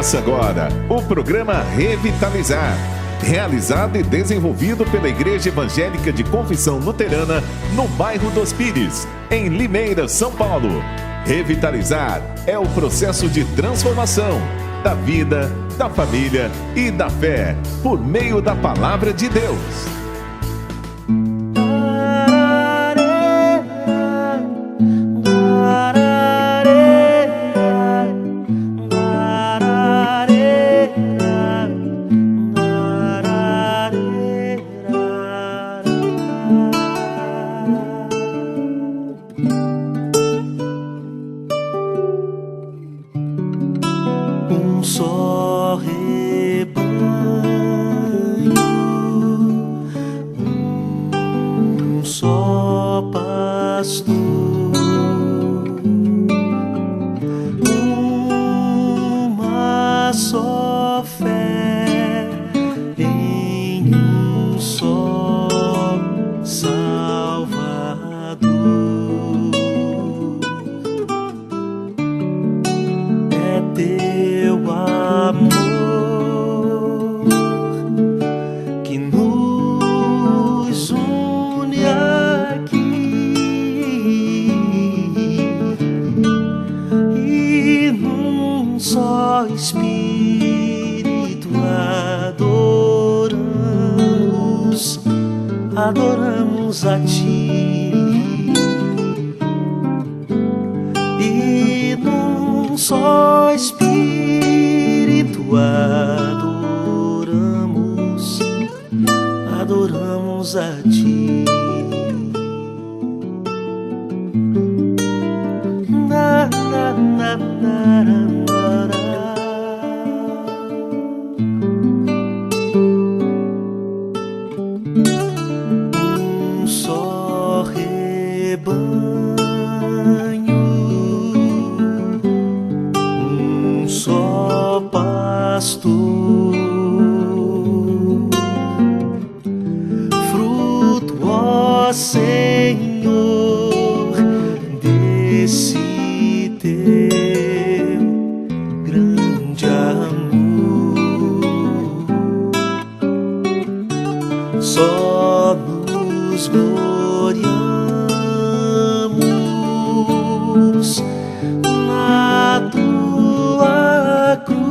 Começa agora o programa Revitalizar, realizado e desenvolvido pela Igreja Evangélica de Confissão Luterana no bairro dos Pires, em Limeira, São Paulo. Revitalizar é o processo de transformação da vida, da família e da fé, por meio da Palavra de Deus. Adoramos a Ti, e num só Espírito adoramos a Ti. Na, na, na, na, na. Fruto, ó Senhor, desse Teu grande amor, só nos gloriamos na Tua cruz.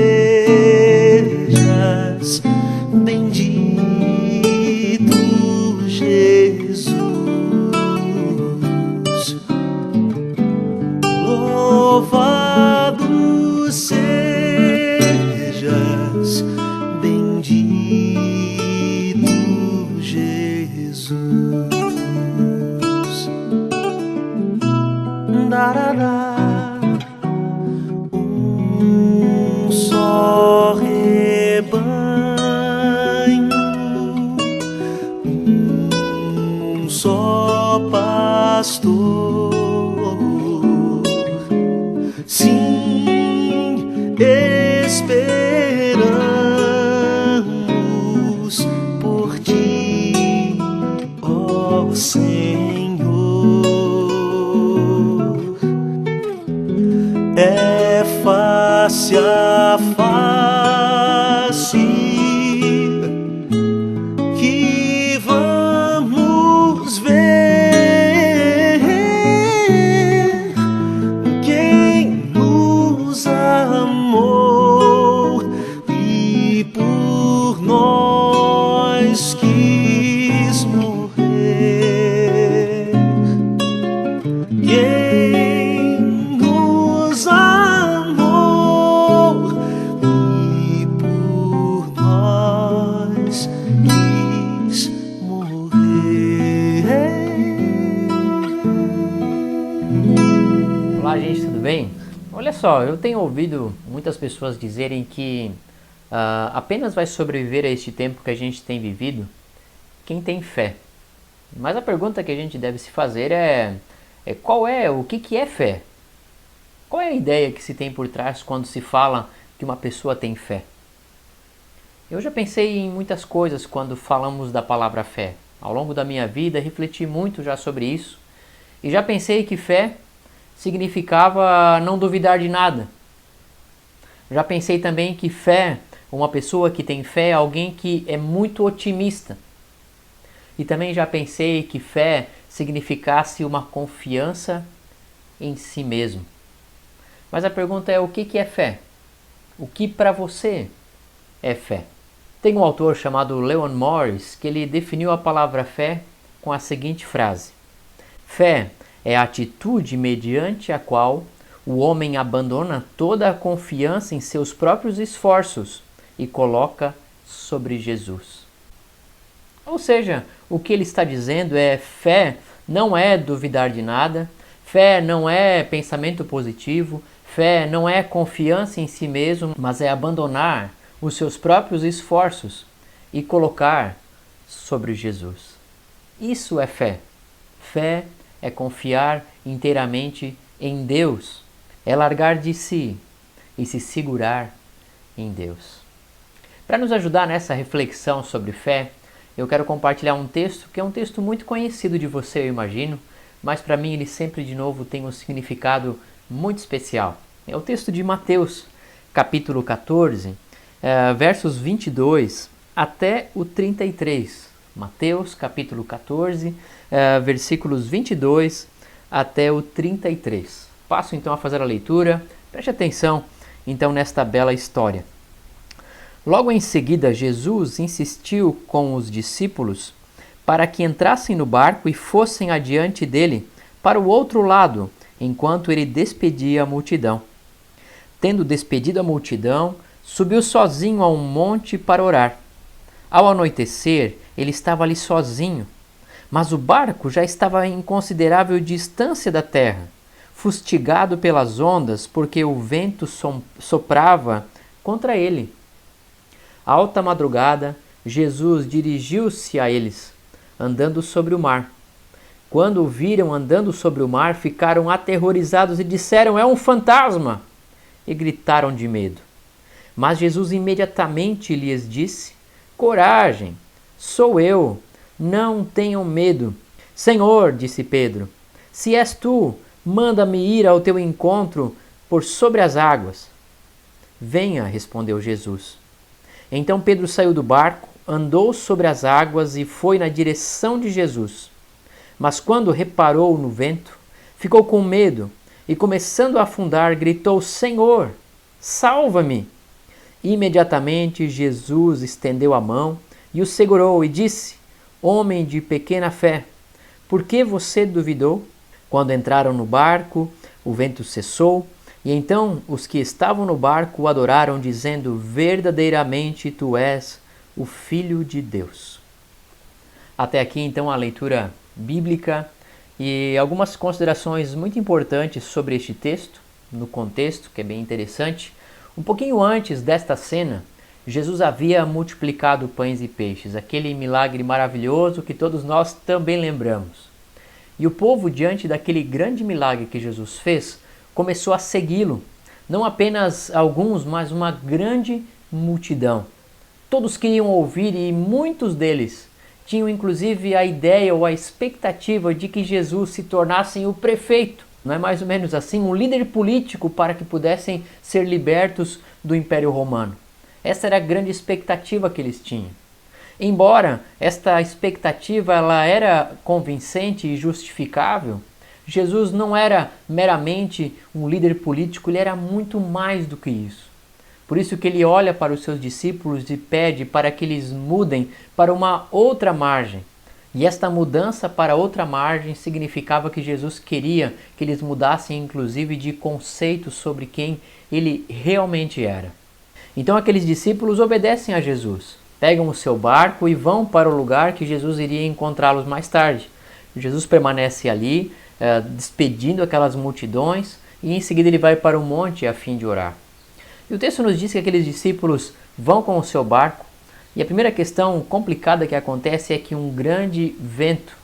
Sejas bendito, Jesus. Louvado sejas bendito, Jesus. Darará. Sim, esperamos por Ti, ó Senhor. É face a face que vamos ver Olá, gente, tudo bem? Olha só, eu tenho ouvido muitas pessoas dizerem que apenas vai sobreviver a este tempo que a gente tem vivido quem tem fé. Mas a pergunta que a gente deve se fazer é o que é fé? Qual é a ideia que se tem por trás quando se fala que uma pessoa tem fé? Eu já pensei em muitas coisas quando falamos da palavra fé. Ao longo da minha vida, refleti muito já sobre isso e já pensei que fé significava não duvidar de nada. Já pensei também que fé, uma pessoa que tem fé é alguém que é muito otimista. E também já pensei que fé significasse uma confiança em si mesmo. Mas a pergunta é: o que é fé? O que para você é fé? Tem um autor chamado Leon Morris que ele definiu a palavra fé com a seguinte frase: fé é a atitude mediante a qual o homem abandona toda a confiança em seus próprios esforços e coloca sobre Jesus. Ou seja, o que ele está dizendo é: fé não é duvidar de nada, fé não é pensamento positivo, fé não é confiança em si mesmo, mas é abandonar os seus próprios esforços e colocar sobre Jesus. Isso é fé. Fé é confiar inteiramente em Deus, é largar de si e se segurar em Deus. Para nos ajudar nessa reflexão sobre fé, eu quero compartilhar um texto que é um texto muito conhecido de você, eu imagino, mas para mim ele sempre de novo tem um significado muito especial. É o texto de Mateus, capítulo 14, versos 22 até o 33. Mateus, capítulo 14, versículos 22 até o 33. Passo então a fazer a leitura. Preste atenção então nesta bela história. Logo em seguida, Jesus insistiu com os discípulos para que entrassem no barco e fossem adiante dele para o outro lado, enquanto ele despedia a multidão. Tendo despedido a multidão, subiu sozinho a um monte para orar. Ao anoitecer, ele estava ali sozinho, mas o barco já estava em considerável distância da terra, fustigado pelas ondas, porque o vento soprava contra ele. À alta madrugada, Jesus dirigiu-se a eles, andando sobre o mar. Quando o viram andando sobre o mar, ficaram aterrorizados e disseram: "É um fantasma!" e gritaram de medo. Mas Jesus imediatamente lhes disse: "Coragem, sou eu, não tenham medo." "Senhor", disse Pedro, "se és tu, manda-me ir ao teu encontro por sobre as águas." "Venha", respondeu Jesus. Então Pedro saiu do barco, andou sobre as águas e foi na direção de Jesus. Mas quando reparou no vento, ficou com medo e, começando a afundar, gritou: "Senhor, salva-me!" Imediatamente Jesus estendeu a mão e o segurou e disse: "Homem de pequena fé, por que você duvidou?" Quando entraram no barco, o vento cessou. E então os que estavam no barco o adoraram, dizendo: "Verdadeiramente tu és o Filho de Deus." Até aqui então a leitura bíblica e algumas considerações muito importantes sobre este texto, no contexto, que é bem interessante. Um pouquinho antes desta cena, Jesus havia multiplicado pães e peixes, aquele milagre maravilhoso que todos nós também lembramos. E o povo, diante daquele grande milagre que Jesus fez, começou a segui-lo. Não apenas alguns, mas uma grande multidão. Todos queriam ouvir e muitos deles tinham inclusive a ideia ou a expectativa de que Jesus se tornasse o prefeito, não é mais ou menos assim, um líder político para que pudessem ser libertos do Império Romano. Essa era a grande expectativa que eles tinham. Embora esta expectativa ela era convincente e justificável, Jesus não era meramente um líder político, ele era muito mais do que isso. Por isso que ele olha para os seus discípulos e pede para que eles mudem para uma outra margem. E esta mudança para outra margem significava que Jesus queria que eles mudassem inclusive de conceito sobre quem ele realmente era. Então aqueles discípulos obedecem a Jesus, pegam o seu barco e vão para o lugar que Jesus iria encontrá-los mais tarde. Jesus permanece ali, despedindo aquelas multidões, e em seguida ele vai para o monte a fim de orar. E o texto nos diz que aqueles discípulos vão com o seu barco, e a primeira questão complicada que acontece é que um grande vento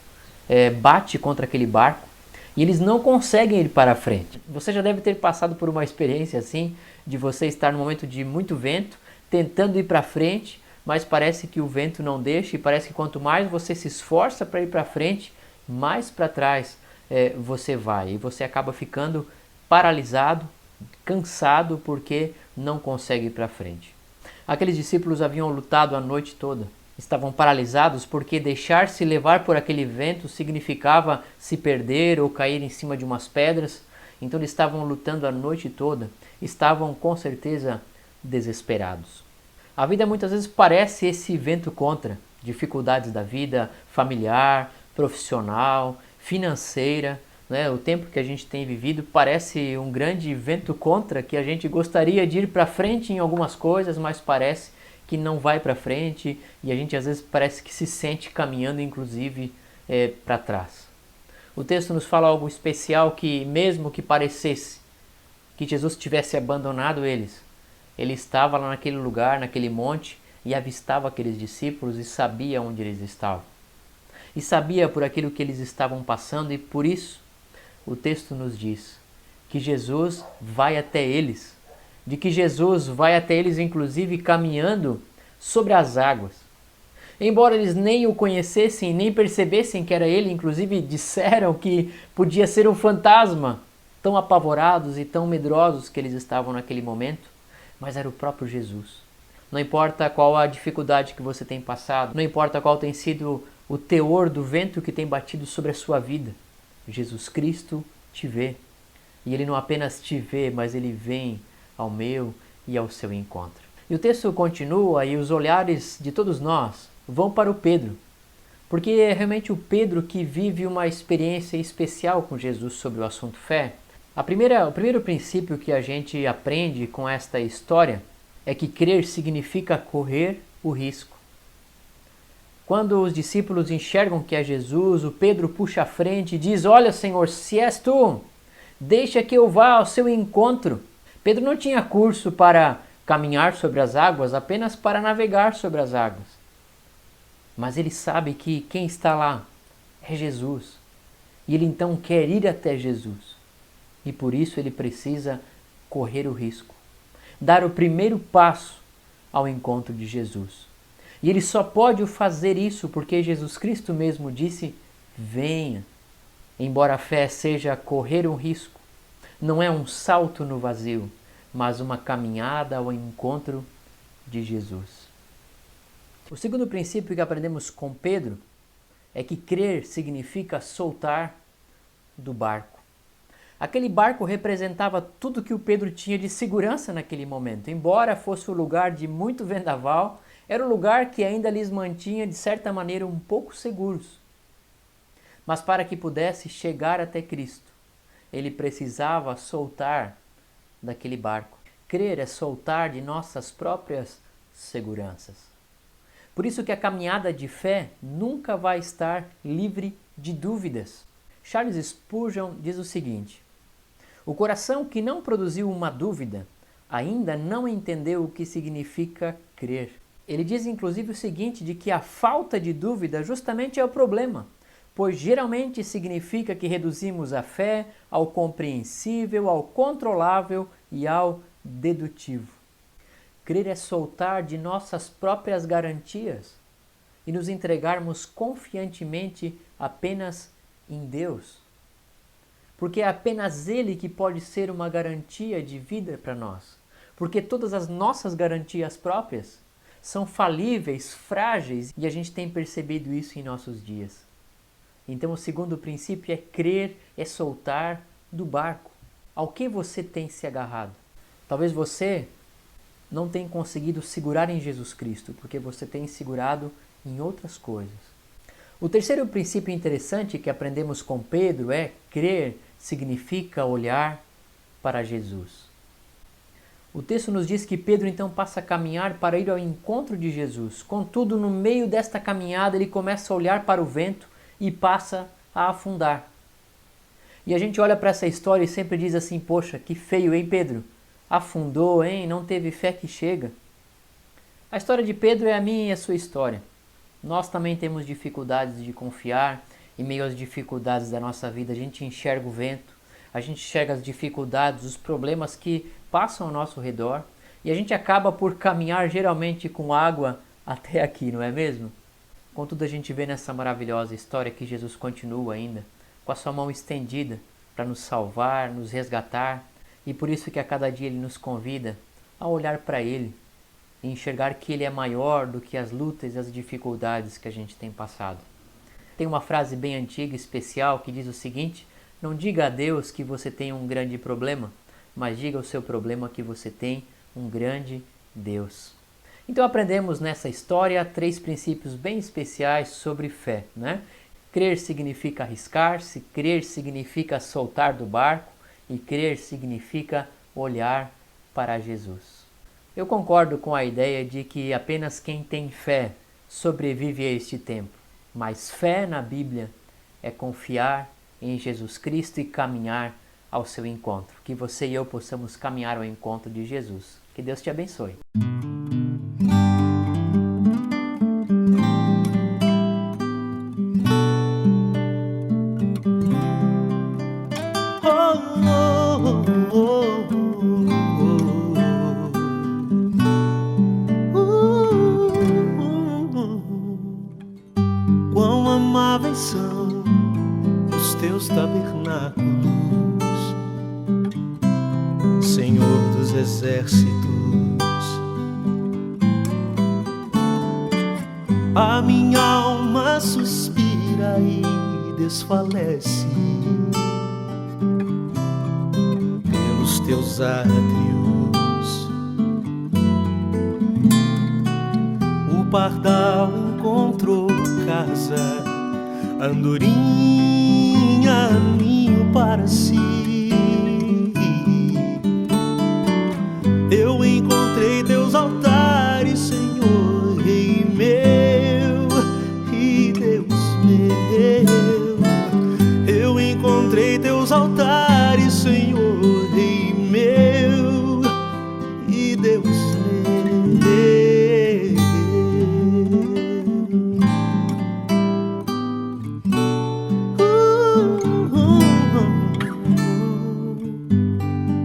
bate contra aquele barco e eles não conseguem ir para a frente. Você já deve ter passado por uma experiência assim, de você estar num momento de muito vento, tentando ir para frente, mas parece que o vento não deixa e parece que quanto mais você se esforça para ir para frente, mais para trás você vai e você acaba ficando paralisado, cansado porque não consegue ir para frente. Aqueles discípulos haviam lutado a noite toda, estavam paralisados porque deixar-se levar por aquele vento significava se perder ou cair em cima de umas pedras. Então eles estavam lutando a noite toda, estavam com certeza desesperados. A vida muitas vezes parece esse vento contra, dificuldades da vida familiar, profissional, financeira, né? O tempo que a gente tem vivido parece um grande vento contra, que a gente gostaria de ir para frente em algumas coisas, mas parece que não vai para frente e a gente às vezes parece que se sente caminhando inclusive para trás. O texto nos fala algo especial, que mesmo que parecesse que Jesus tivesse abandonado eles, ele estava lá naquele lugar, naquele monte, e avistava aqueles discípulos e sabia onde eles estavam. E sabia por aquilo que eles estavam passando, e por isso o texto nos diz que Jesus vai até eles, de que Jesus vai até eles inclusive caminhando sobre as águas. Embora eles nem o conhecessem, nem percebessem que era ele, inclusive disseram que podia ser um fantasma, tão apavorados e tão medrosos que eles estavam naquele momento, mas era o próprio Jesus. Não importa qual a dificuldade que você tem passado, não importa qual tem sido o teor do vento que tem batido sobre a sua vida, Jesus Cristo te vê. E ele não apenas te vê, mas ele vem ao meu e ao seu encontro. E o texto continua e os olhares de todos nós vão para o Pedro, porque é realmente o Pedro que vive uma experiência especial com Jesus sobre o assunto fé. O primeiro princípio que a gente aprende com esta história é que crer significa correr o risco. Quando os discípulos enxergam que é Jesus, o Pedro puxa a frente e diz: "Olha, Senhor, se és tu, deixa que eu vá ao seu encontro." Pedro não tinha curso para caminhar sobre as águas, apenas para navegar sobre as águas. Mas ele sabe que quem está lá é Jesus. E ele então quer ir até Jesus. E por isso ele precisa correr o risco, dar o primeiro passo ao encontro de Jesus. E ele só pode fazer isso porque Jesus Cristo mesmo disse: "Venha." Embora a fé seja correr um risco, não é um salto no vazio, mas uma caminhada ao encontro de Jesus. O segundo princípio que aprendemos com Pedro é que crer significa soltar do barco. Aquele barco representava tudo que o Pedro tinha de segurança naquele momento. Embora fosse um lugar de muito vendaval, era um lugar que ainda lhes mantinha, de certa maneira, um pouco seguros. Mas para que pudesse chegar até Cristo, ele precisava soltar daquele barco. Crer é soltar de nossas próprias seguranças. Por isso que a caminhada de fé nunca vai estar livre de dúvidas. Charles Spurgeon diz o seguinte: "O coração que não produziu uma dúvida ainda não entendeu o que significa crer." Ele diz inclusive o seguinte, de que a falta de dúvida justamente é o problema, pois geralmente significa que reduzimos a fé ao compreensível, ao controlável e ao dedutivo. Crer é soltar de nossas próprias garantias e nos entregarmos confiantemente apenas em Deus. Porque é apenas Ele que pode ser uma garantia de vida para nós. Porque todas as nossas garantias próprias são falíveis, frágeis, e a gente tem percebido isso em nossos dias. Então o segundo princípio é crer, é soltar do barco. Ao que você tem se agarrado? Talvez você não tenha conseguido segurar em Jesus Cristo, porque você tem segurado em outras coisas. O terceiro princípio interessante que aprendemos com Pedro é crer significa olhar para Jesus. O texto nos diz que Pedro então passa a caminhar para ir ao encontro de Jesus. Contudo, no meio desta caminhada, ele começa a olhar para o vento e passa a afundar. E a gente olha para essa história e sempre diz assim: "Poxa, que feio, hein, Pedro? Afundou, hein? Não teve fé que chega." A história de Pedro é a minha e a sua história. Nós também temos dificuldades de confiar. Em meio às dificuldades da nossa vida, a gente enxerga o vento, a gente enxerga as dificuldades, os problemas que passam ao nosso redor, e a gente acaba por caminhar geralmente com água até aqui, não é mesmo? Contudo, a gente vê nessa maravilhosa história que Jesus continua ainda com a sua mão estendida para nos salvar, nos resgatar, e por isso que a cada dia Ele nos convida a olhar para Ele e enxergar que Ele é maior do que as lutas e as dificuldades que a gente tem passado. Tem uma frase bem antiga, especial, que diz o seguinte: não diga a Deus que você tem um grande problema, mas diga ao seu problema que você tem um grande Deus. Então aprendemos nessa história 3 princípios bem especiais sobre fé, né? Crer significa arriscar-se, crer significa soltar do barco e crer significa olhar para Jesus. Eu concordo com a ideia de que apenas quem tem fé sobrevive a este tempo, mas fé na Bíblia é confiar em Jesus Cristo e caminhar ao seu encontro. Que você e eu possamos caminhar ao encontro de Jesus. Que Deus te abençoe. Quão amáveis são os teus tabernáculos, Senhor dos exércitos. A minha alma suspira e desfalece pelos teus átrios. O pardal encontrou casa, andorinha, ninho para si. Eu encontrei teus altares, Senhor, Rei meu e Deus meu. Eu encontrei teus altares, Senhor, Rei meu e Deus meu.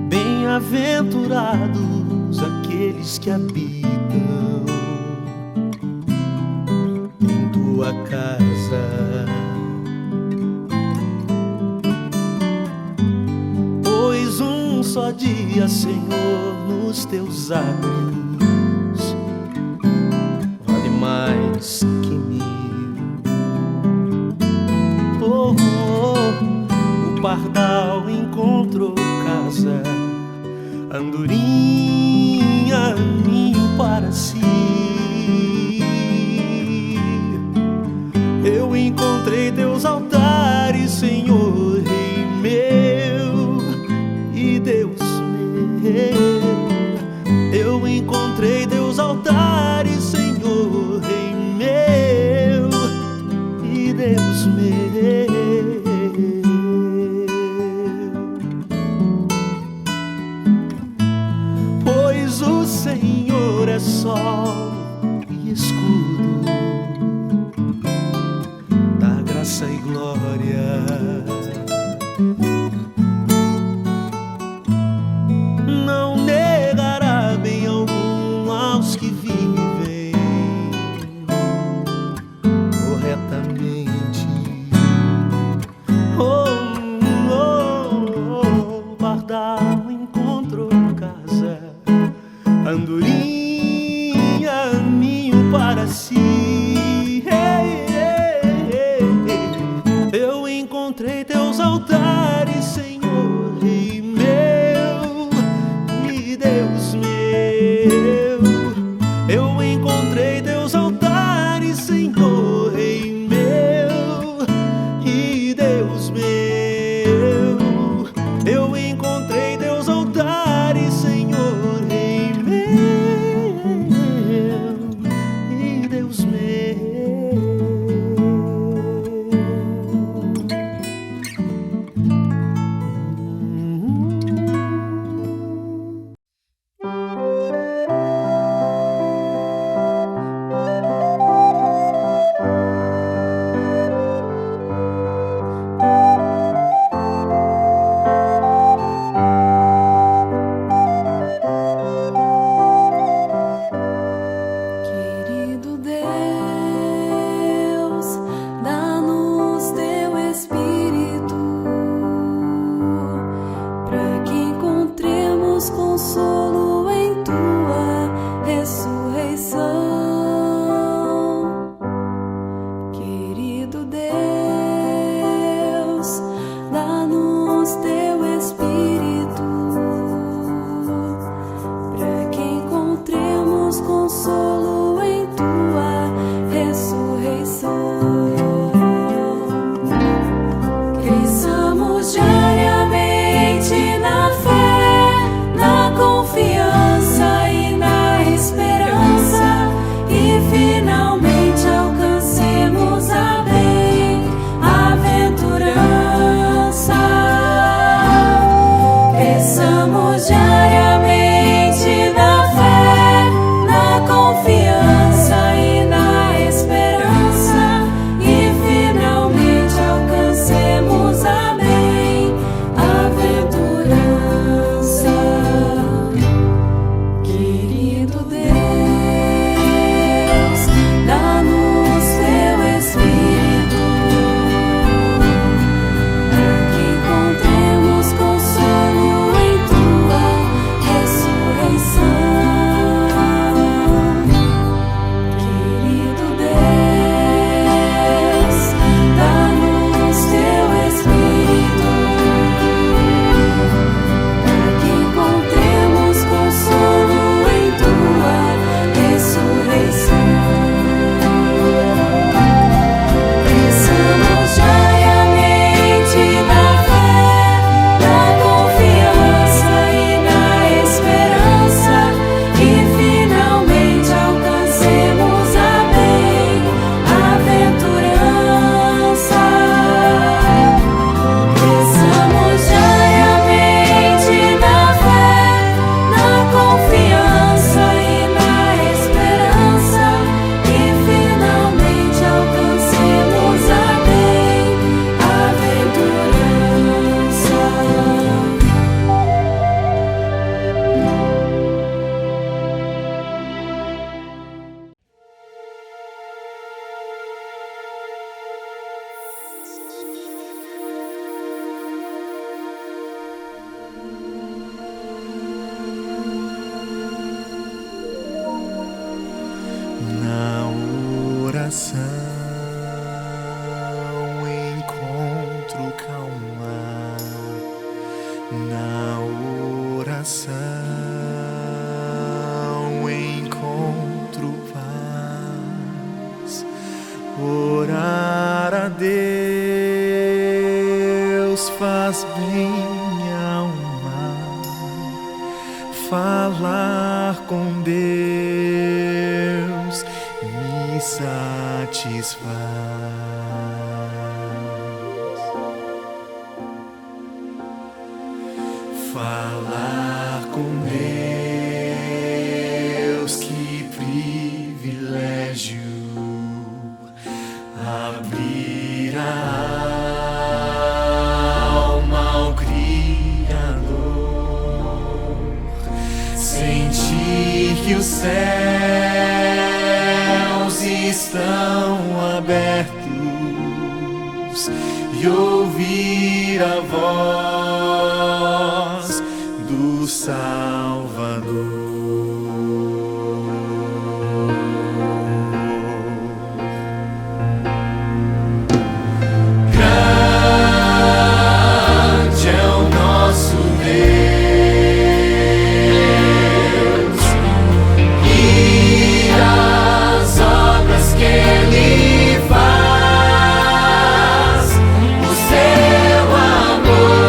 Bem-aventurados aqueles que habitam em tua casa, pois um só dia, Senhor, nos teus átrios vale mais que 1000. Oh, oh, o pardal encontrou casa, andorinha, ninho para si. Eu encontrei teus altares, Senhor, Rei meu e Deus meu. Eu encontrei teus altares, Senhor, Rei meu e Deus meu. Pois o Senhor é sol e escudo, da graça e glória. Não negará bem algum aos que vivem corretamente. Oh, oh, oh, pardal encontrou casa, andorinha, ninho para si. Eu encontrei teus altares, Senhor, Rei meu e Deus meu. Eu encontrei teus altares, Senhor, Rei meu e Deus meu. Eu encontrei teus altares, Senhor, Rei meu e Deus meu. Deus faz bem minha alma, falar com Deus me satisfaz. Falar com Deus, que privilégio, abrir a alma ao Criador, sentir que os céus estão abertos e ouvir a voz do Salvador. Grande é o nosso Deus e as obras que Ele faz, o seu amor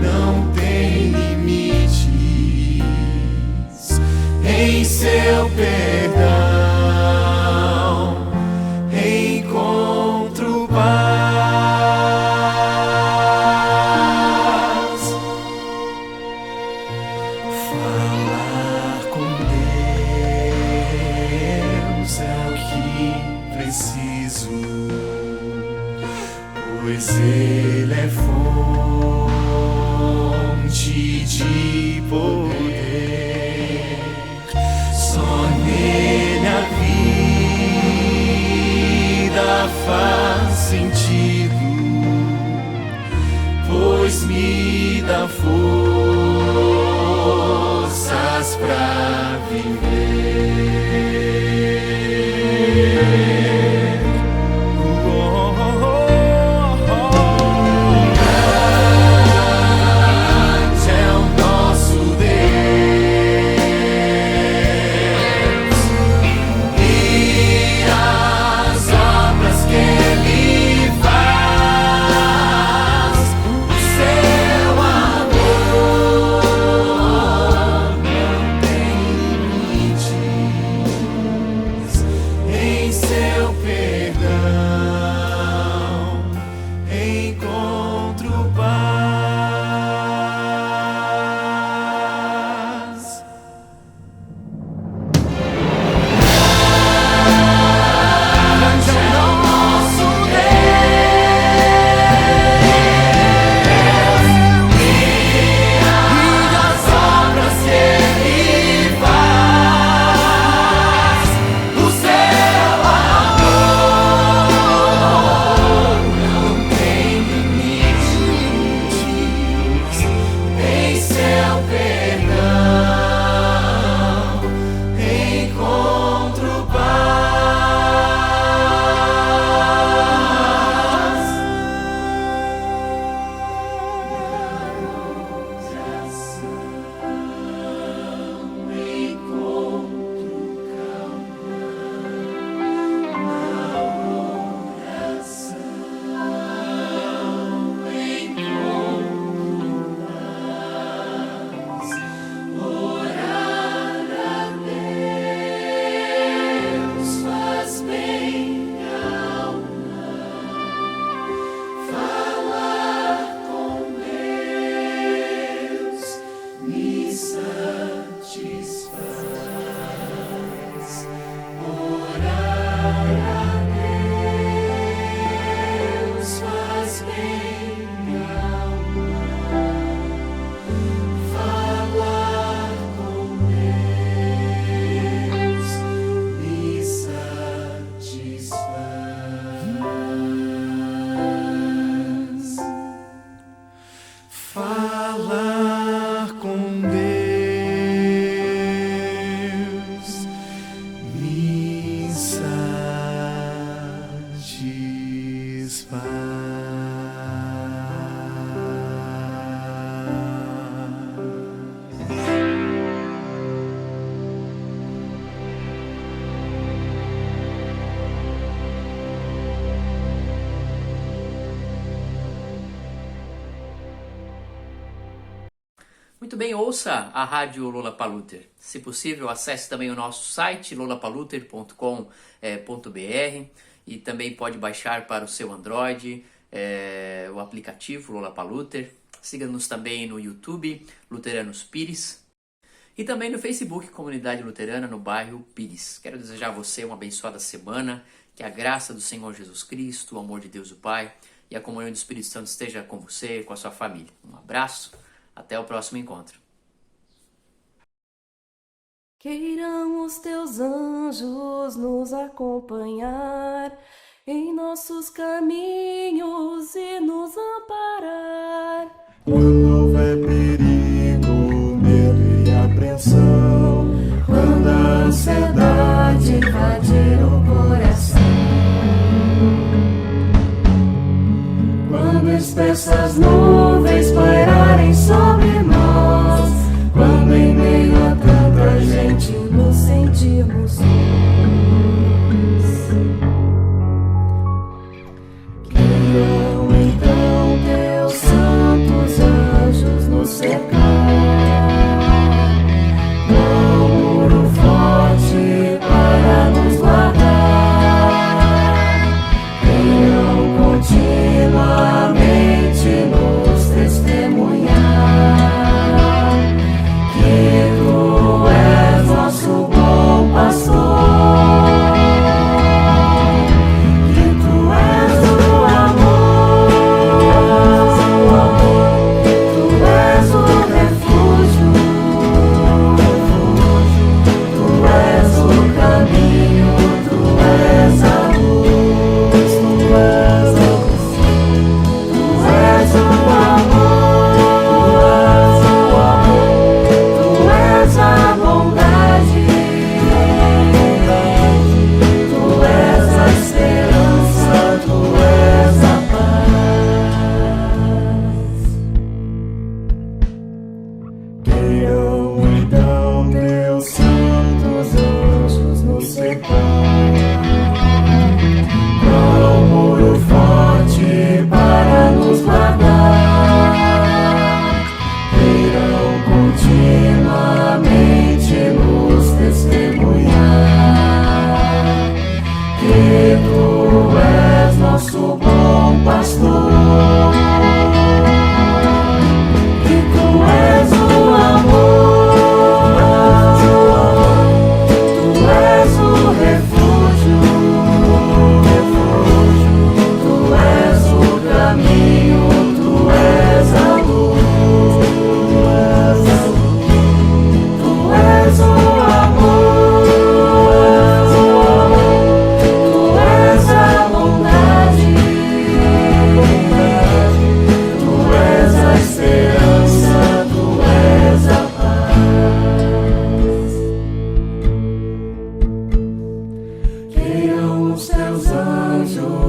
não tem limites, em seu perdão encontro paz. Falar com Deus é o que preciso, pois Ele é fonte de poder. Só nele a vida faz sentido, pois me dá forças pra viver. Grande é o nosso Deus e as obras que Ele faz, o seu amor não tem limites, em seu perdão encontro paz. Grande é o nosso Deus e as obras que Ele faz, o seu amor não tem limites, em seu perdão encontro paz. Deus faz bem a alma, falar com Deus me satisfaz. Orar a Deus faz bem a alma, falar com Deus me satisfaz. Falar com Deus me satisfaz. Muito bem, ouça a Rádio Lollapalooza. Se possível, acesse também o nosso site lollapalooza.com.br e também pode baixar para o seu Android o aplicativo Lollapalooza. Siga-nos também no YouTube, Luteranos Pires, e também no Facebook, Comunidade Luterana no bairro Pires. Quero desejar a você uma abençoada semana, que a graça do Senhor Jesus Cristo, o amor de Deus o Pai e a comunhão do Espírito Santo esteja com você e com a sua família. Um abraço, até o próximo encontro. Queiram os teus anjos nos acompanhar em nossos caminhos e nos amparar. Quando houver perigo, medo e apreensão, quando a ansiedade invadir o coração, quando espessas nuvens pairarem sobre nós, quando em meio a tanta gente nos sentirmos sós, queiram então teus santos anjos nos cercar, com um muro forte para nos guardar, queiram continuamente nos testemunhar que tu és nosso bom pastor, que tu és o amor, tu és o refúgio, tu és o caminho, tu és a luz, tu és a luz, tu és o amor, tu és a bondade, tu és a esperança, tu és a paz. Queiram então teus santos anjos nos cercar, com um muro forte para nos guardar, queiram continuamente nos testemunhar que tu és nosso bom pastor, que tu és o amor, tu és o refúgio, tu és o caminho, tu és a luz, tu és o amor, tu és a bondade, tu és a esperança, tu és a paz. Queiram os teus anjos